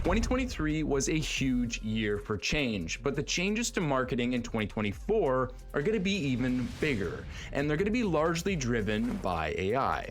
2023 was a huge year for change, but the changes to marketing in 2024 are going to be even bigger, and they're going to be largely driven by AI.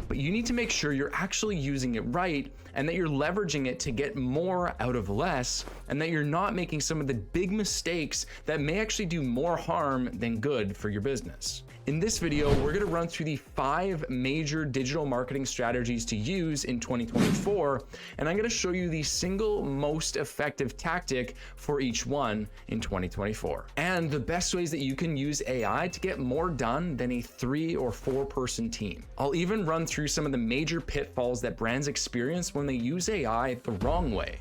But you need to make sure you're actually using it right and that you're leveraging it to get more out of less, and that you're not making some of the big mistakes that may actually do more harm than good for your business. In this video, we're going to run through the 5 major digital marketing strategies to use in 2024, and I'm going to show you the single most effective tactic for each one in 2024, and the best ways that you can use AI to get more done than a 3 or 4 person team. I'll even run through some of the major pitfalls that brands experience when they use AI the wrong way.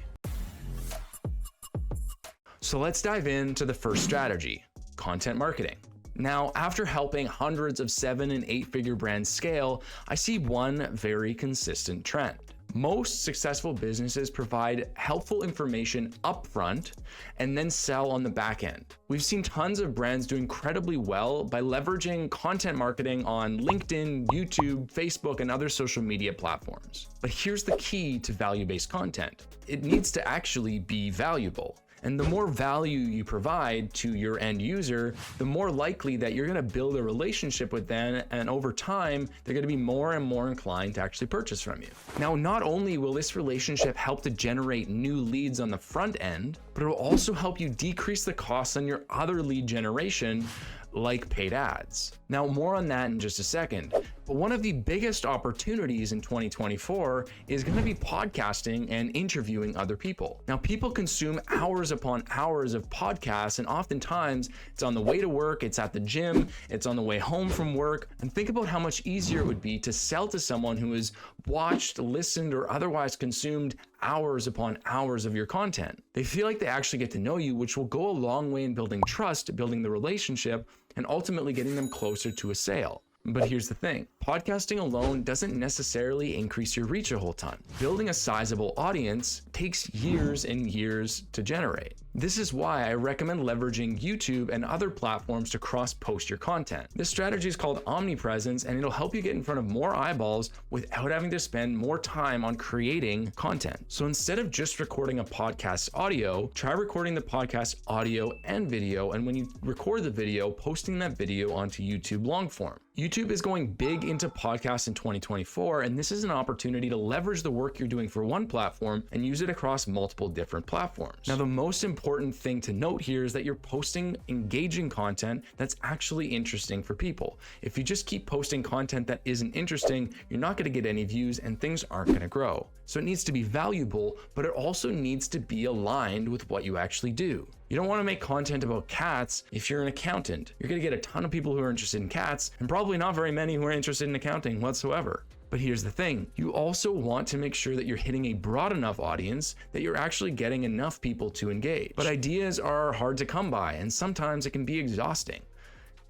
So let's dive into the first strategy, content marketing. Now, after helping hundreds of 7- and 8-figure brands scale, I see one very consistent trend. Most successful businesses provide helpful information upfront and then sell on the back end. We've seen tons of brands do incredibly well by leveraging content marketing on LinkedIn, YouTube, Facebook, and other social media platforms. But here's the key to value-based content. It needs to actually be valuable. And the more value you provide to your end user, the more likely that you're going to build a relationship with them, and over time, they're going to be more and more inclined to actually purchase from you. Now, not only will this relationship help to generate new leads on the front end, but it will also help you decrease the costs on your other lead generation, like paid ads. Now, more on that in just a second. But one of the biggest opportunities in 2024 is going to be podcasting and interviewing other people. Now, people consume hours upon hours of podcasts, and oftentimes it's on the way to work, it's at the gym, it's on the way home from work. And think about how much easier it would be to sell to someone who has watched, listened, or otherwise consumed hours upon hours of your content. They feel like they actually get to know you, which will go a long way in building trust, building the relationship, and ultimately getting them closer to a sale. But here's the thing, podcasting alone doesn't necessarily increase your reach a whole ton. Building a sizable audience takes years and years to generate. This is why I recommend leveraging YouTube and other platforms to cross-post your content. This strategy is called omnipresence, and it'll help you get in front of more eyeballs without having to spend more time on creating content. So instead of just recording a podcast audio, try recording the podcast audio and video, and when you record the video, posting that video onto YouTube long form. YouTube is going big into podcasts in 2024, and this is an opportunity to leverage the work you're doing for one platform and use it across multiple different platforms. Now, the most important thing to note here is that you're posting engaging content that's actually interesting for people. If you just keep posting content that isn't interesting, you're not going to get any views and things aren't going to grow. So it needs to be valuable, but it also needs to be aligned with what you actually do. You don't want to make content about cats if you're an accountant. You're going to get a ton of people who are interested in cats, and probably not very many who are interested in accounting whatsoever. But here's the thing, you also want to make sure that you're hitting a broad enough audience that you're actually getting enough people to engage. But ideas are hard to come by, and sometimes it can be exhausting.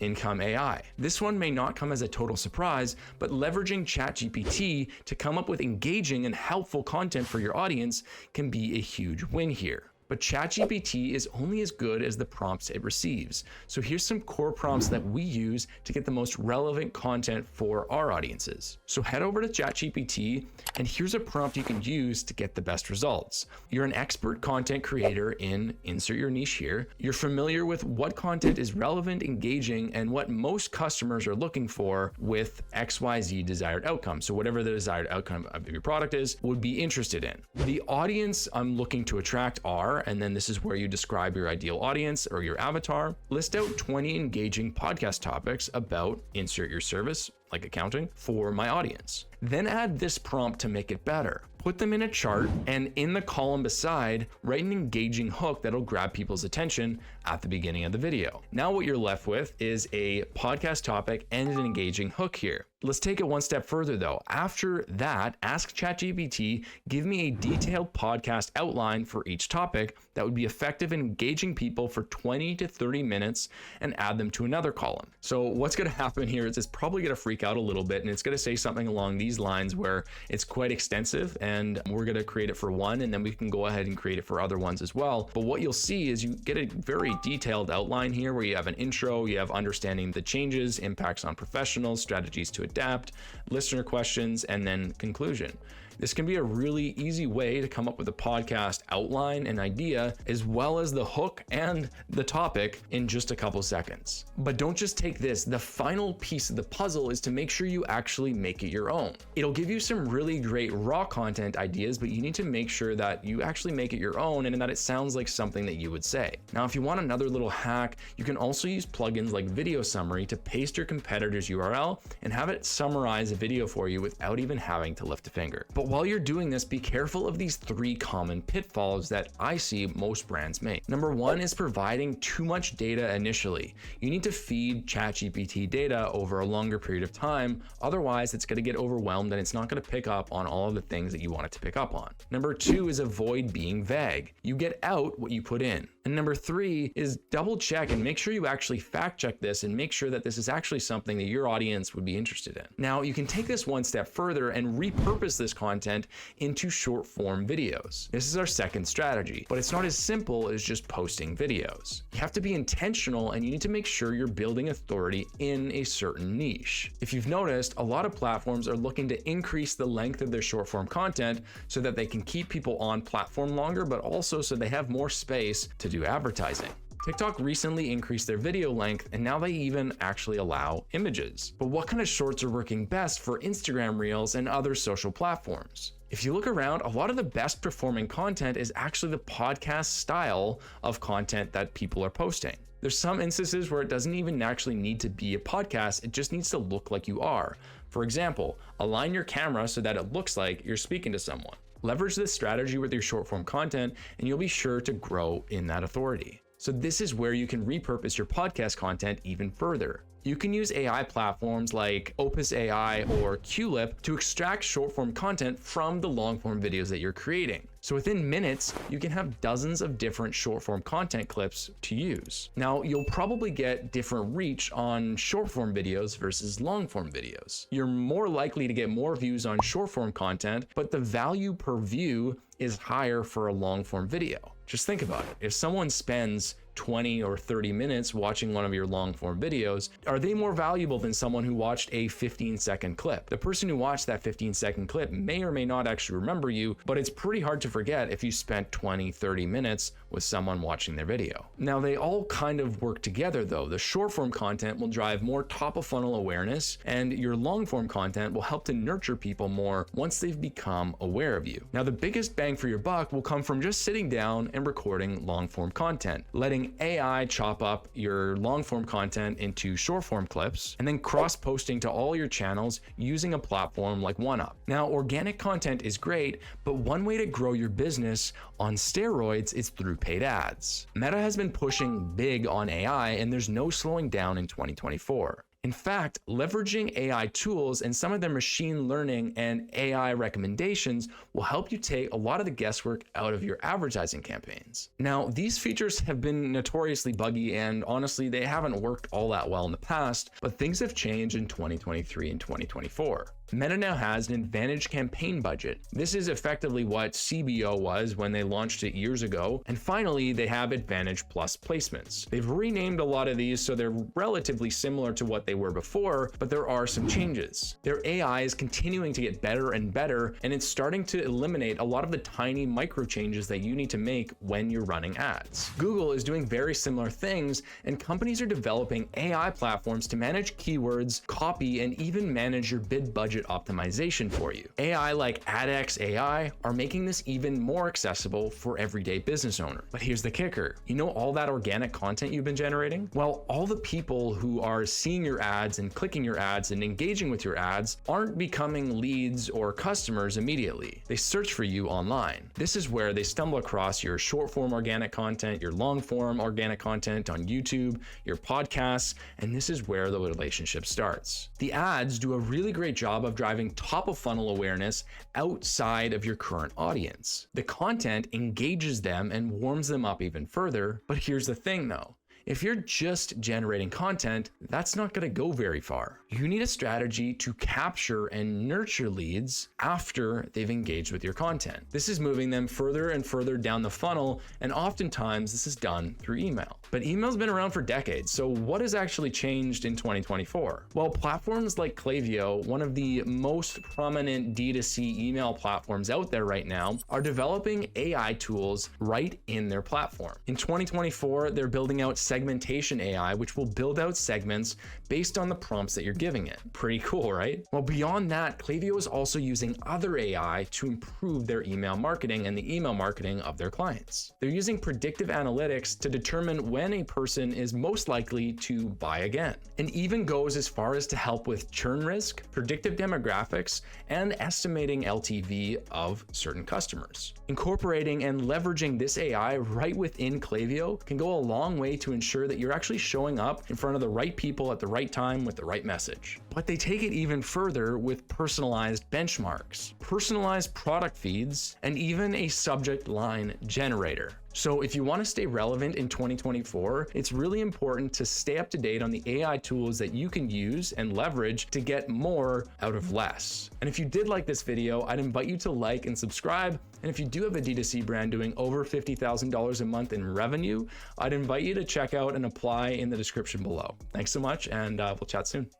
In come AI. This one may not come as a total surprise, but leveraging ChatGPT to come up with engaging and helpful content for your audience can be a huge win here. But ChatGPT is only as good as the prompts it receives. So here's some core prompts that we use to get the most relevant content for our audiences. So head over to ChatGPT, and here's a prompt you can use to get the best results. You're an expert content creator in insert your niche here. You're familiar with what content is relevant, engaging, and what most customers are looking for with XYZ desired outcome. So whatever the desired outcome of your product is, would be interested in. The audience I'm looking to attract are, and then this is where you describe your ideal audience or your avatar. List out 20 engaging podcast topics about insert your service, like accounting, for my audience. Then add this prompt to make it better. Put them in a chart, and in the column beside, write an engaging hook that'll grab people's attention at the beginning of the video. Now what you're left with is a podcast topic and an engaging hook here. Let's take it one step further though. After that, ask ChatGPT, give me a detailed podcast outline for each topic that would be effective in engaging people for 20 to 30 minutes, and add them to another column. So what's going to happen here is it's probably going to freak out a little bit, and it's going to say something along these lines where it's quite extensive, and we're going to create it for one, and then we can go ahead and create it for other ones as well. But what you'll see is you get a very detailed outline here where you have an intro, you have understanding the changes, impacts on professionals, strategies to adapt, listener questions, and then conclusion. This can be a really easy way to come up with a podcast outline and idea, as well as the hook and the topic in just a couple seconds. But don't just take this. The final piece of the puzzle is to make sure you actually make it your own. It'll give you some really great raw content ideas, but you need to make sure that you actually make it your own and that it sounds like something that you would say. Now, if you want another little hack, you can also use plugins like Video Summary to paste your competitor's URL and have it summarize a video for you without even having to lift a finger. But while you're doing this, be careful of these 3 common pitfalls that I see most brands make. Number 1 is providing too much data initially. You need to feed ChatGPT data over a longer period of time, otherwise it's going to get overwhelmed and it's not going to pick up on all of the things that you want it to pick up on. Number 2 is avoid being vague. You get out what you put in. And number 3 is double check and make sure you actually fact check this and make sure that this is actually something that your audience would be interested in. Now, you can take this one step further and repurpose this content into short form videos. This is our second strategy, but it's not as simple as just posting videos. You have to be intentional and you need to make sure you're building authority in a certain niche. If you've noticed, a lot of platforms are looking to increase the length of their short form content so that they can keep people on platform longer, but also so they have more space to do advertising. TikTok recently increased their video length and now they even actually allow images. But what kind of shorts are working best for Instagram Reels and other social platforms? If you look around, a lot of the best performing content is actually the podcast style of content that people are posting. There's some instances where it doesn't even actually need to be a podcast, it just needs to look like you are. For example, align your camera so that it looks like you're speaking to someone. Leverage this strategy with your short form content and you'll be sure to grow in that authority. So this is where you can repurpose your podcast content even further. You can use AI platforms like Opus AI or QLip to extract short form content from the long form videos that you're creating. So within minutes, you can have dozens of different short form content clips to use. Now, you'll probably get different reach on short form videos versus long form videos. You're more likely to get more views on short form content, but the value per view is higher for a long form video. Just think about it. If someone spends 20 or 30 minutes watching one of your long form videos, are they more valuable than someone who watched a 15-second clip? The person who watched that 15-second clip may or may not actually remember you, but it's pretty hard to forget if you spent 20, 30 minutes with someone watching their video. Now, they all kind of work together though. The short form content will drive more top of funnel awareness, and your long form content will help to nurture people more once they've become aware of you. Now, the biggest bang for your buck will come from just sitting down and recording long form content, letting AI chop up your long form content into short form clips, and then cross posting to all your channels using a platform like OneUp. Now, organic content is great, but one way to grow your business on steroids is through paid ads. Meta has been pushing big on AI, and there's no slowing down in 2024. In fact, leveraging AI tools and some of their machine learning and AI recommendations will help you take a lot of the guesswork out of your advertising campaigns. Now, these features have been notoriously buggy, and honestly, they haven't worked all that well in the past, but things have changed in 2023 and 2024. Meta now has an advantage campaign budget. This is effectively what CBO was when they launched it years ago. And finally, they have Advantage Plus placements. They've renamed a lot of these so they're relatively similar to what they were before, but there are some changes. Their AI is continuing to get better and better, and it's starting to eliminate a lot of the tiny micro changes that you need to make when you're running ads. Google is doing very similar things, and companies are developing AI platforms to manage keywords, copy, and even manage your bid budget optimization for you. AI like AdX AI are making this even more accessible for everyday business owners. But here's the kicker. You know all that organic content you've been generating? Well, all the people who are seeing your ads and clicking your ads and engaging with your ads aren't becoming leads or customers immediately. They search for you online. This is where they stumble across your short form organic content, your long form organic content on YouTube, your podcasts, and this is where the relationship starts. The ads do a really great job of driving top of funnel awareness outside of your current audience. The content engages them and warms them up even further, but here's the thing though. If you're just generating content, that's not going to go very far. You need a strategy to capture and nurture leads after they've engaged with your content. This is moving them further and further down the funnel, and oftentimes this is done through email. But email's been around for decades, so what has actually changed in 2024? Well, platforms like Klaviyo, one of the most prominent D2C email platforms out there right now, are developing AI tools right in their platform. In 2024, they're building out segmentation AI, which will build out segments based on the prompts that you're giving it. Pretty cool, right? Well, beyond that, Klaviyo is also using other AI to improve their email marketing and the email marketing of their clients. They're using predictive analytics to determine when a person is most likely to buy again, and even goes as far as to help with churn risk, predictive demographics, and estimating LTV of certain customers. Incorporating and leveraging this AI right within Klaviyo can go a long way to ensure that you're actually showing up in front of the right people at the right time with the right message. But they take it even further with personalized benchmarks, personalized product feeds, and even a subject line generator. So if you want to stay relevant in 2024, it's really important to stay up to date on the AI tools that you can use and leverage to get more out of less. And if you did like this video, I'd invite you to like and subscribe. And if you do have a D2C brand doing over $50,000 a month in revenue, I'd invite you to check out and apply in the description below. Thanks so much, and we'll chat soon.